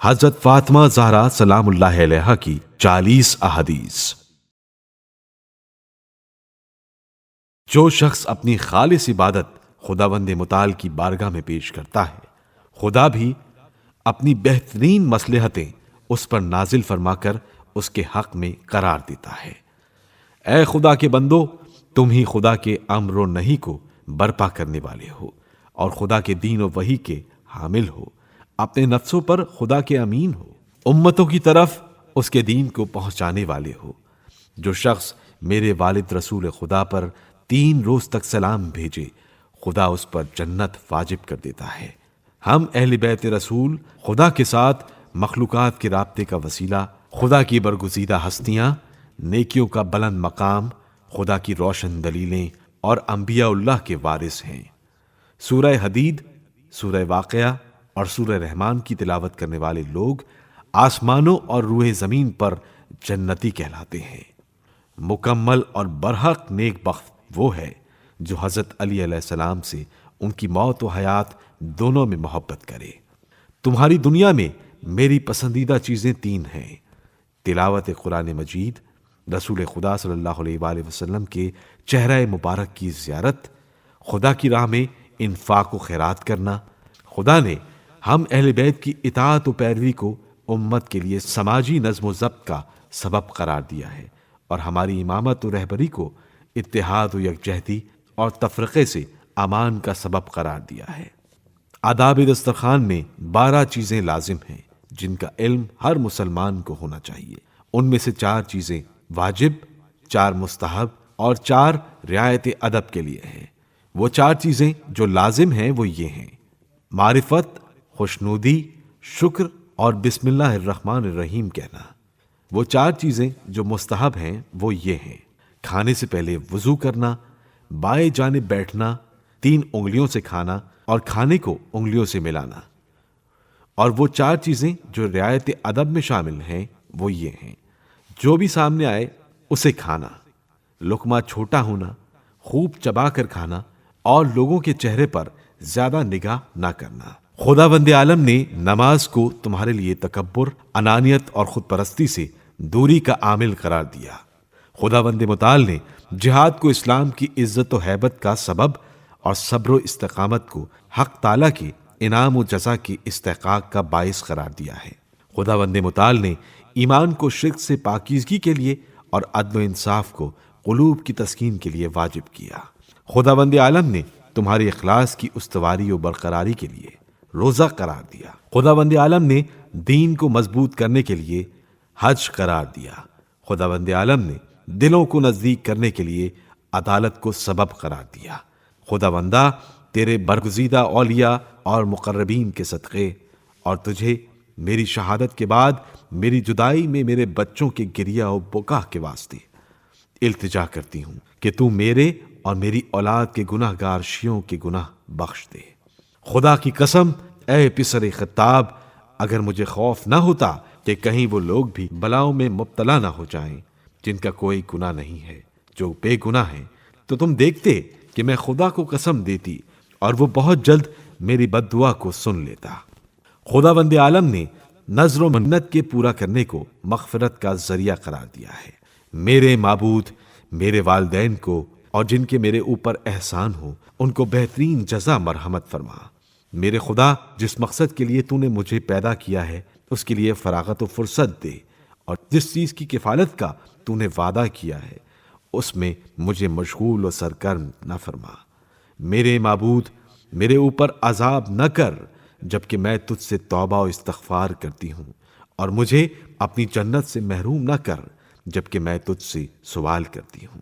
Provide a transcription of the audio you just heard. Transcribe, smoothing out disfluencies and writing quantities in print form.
حضرت فاطمہ زہرا سلام اللہ علیہا کی 40 احادیث۔ جو شخص اپنی خالص عبادت خداوند متعال کی بارگاہ میں پیش کرتا ہے، خدا بھی اپنی بہترین مصلحتیں اس پر نازل فرما کر اس کے حق میں قرار دیتا ہے۔ اے خدا کے بندو، تم ہی خدا کے امر و نہی کو برپا کرنے والے ہو اور خدا کے دین و وحی کے حامل ہو، اپنے نفسوں پر خدا کے امین ہو، امتوں کی طرف اس کے دین کو پہنچانے والے ہو۔ جو شخص میرے والد رسول خدا پر 3 روز تک سلام بھیجے، خدا اس پر جنت واجب کر دیتا ہے۔ ہم اہل بیت رسول خدا کے ساتھ مخلوقات کے رابطے کا وسیلہ، خدا کی برگزیدہ ہستیاں، نیکیوں کا بلند مقام، خدا کی روشن دلیلیں اور انبیاء اللہ کے وارث ہیں۔ سورہ حدید، سورہ واقعہ اور سورہ رحمان کی تلاوت کرنے والے لوگ آسمانوں اور روح زمین پر جنتی کہلاتے ہیں۔ مکمل اور برحق نیک بخت وہ ہے جو حضرت علی علیہ السلام سے ان کی موت و حیات دونوں میں محبت کرے۔ تمہاری دنیا میں میری پسندیدہ چیزیں 3 ہیں: تلاوت قرآن مجید، رسول خدا صلی اللہ علیہ وآلہ وسلم کے چہرہ مبارک کی زیارت، خدا کی راہ میں انفاق و خیرات کرنا۔ خدا نے ہم اہل بیت کی اطاعت و پیروی کو امت کے لیے سماجی نظم و ضبط کا سبب قرار دیا ہے اور ہماری امامت و رہبری کو اتحاد و یکجہتی اور تفرقے سے امان کا سبب قرار دیا ہے۔ آداب دسترخوان میں 12 چیزیں لازم ہیں جن کا علم ہر مسلمان کو ہونا چاہیے۔ ان میں سے 4 چیزیں واجب، 4 مستحب اور 4 رعایت ادب کے لیے ہیں۔ وہ 4 چیزیں جو لازم ہیں وہ یہ ہیں: معرفت، خوشنودی، شکر اور بسم اللہ الرحمن الرحیم کہنا۔ وہ 4 چیزیں جو مستحب ہیں وہ یہ ہیں: کھانے سے پہلے وضو کرنا، بائیں جانب بیٹھنا، 3 انگلیوں سے کھانا اور کھانے کو انگلیوں سے ملانا۔ اور وہ 4 چیزیں جو رعایت ادب میں شامل ہیں وہ یہ ہیں: جو بھی سامنے آئے اسے کھانا، لقمہ چھوٹا ہونا، خوب چبا کر کھانا اور لوگوں کے چہرے پر زیادہ نگاہ نہ کرنا۔ خداوند عالم نے نماز کو تمہارے لیے تکبر، انانیت اور خود پرستی سے دوری کا عامل قرار دیا۔ خداوند متعال نے جہاد کو اسلام کی عزت و ہیبت کا سبب اور صبر و استقامت کو حق تعالیٰ کے انعام و جزا کی استحقاق کا باعث قرار دیا ہے۔ خداوند متعال نے ایمان کو شرک سے پاکیزگی کے لیے اور عدل و انصاف کو قلوب کی تسکین کے لیے واجب کیا۔ خداوند عالم نے تمہاری اخلاص کی استواری و برقراری کے لیے روزہ قرار دیا۔ خداوند عالم نے دین کو مضبوط کرنے کے لیے حج قرار دیا۔ خداوند عالم نے دلوں کو نزدیک کرنے کے لیے عدالت کو سبب قرار دیا۔ خداوندہ، تیرے برگزیدہ اولیاء اور مقربین کے صدقے اور تجھے میری شہادت کے بعد میری جدائی میں میرے بچوں کے گریہ و بکا کے واسطے التجا کرتی ہوں کہ تو میرے اور میری اولاد کے گناہ گار شیوں کے گناہ بخش دے۔ خدا کی قسم، اے پسر خطاب، اگر مجھے خوف نہ ہوتا کہ کہیں وہ لوگ بھی بلاؤں میں مبتلا نہ ہو جائیں جن کا کوئی گناہ نہیں ہے، جو بے گناہ ہیں، تو تم دیکھتے کہ میں خدا کو قسم دیتی اور وہ بہت جلد میری بد دعا کو سن لیتا۔ خداوند عالم نے نذر و منت کے پورا کرنے کو مغفرت کا ذریعہ قرار دیا ہے۔ میرے معبود، میرے والدین کو اور جن کے میرے اوپر احسان ہو ان کو بہترین جزا مرحمت فرما۔ میرے خدا، جس مقصد کے لیے تو نے مجھے پیدا کیا ہے اس کے لیے فراغت و فرصت دے، اور جس چیز کی کفالت کا تو نے وعدہ کیا ہے اس میں مجھے مشغول و سرگرم نہ فرما۔ میرے معبود، میرے اوپر عذاب نہ کر جبکہ میں تجھ سے توبہ و استغفار کرتی ہوں، اور مجھے اپنی جنت سے محروم نہ کر جبکہ میں تجھ سے سوال کرتی ہوں۔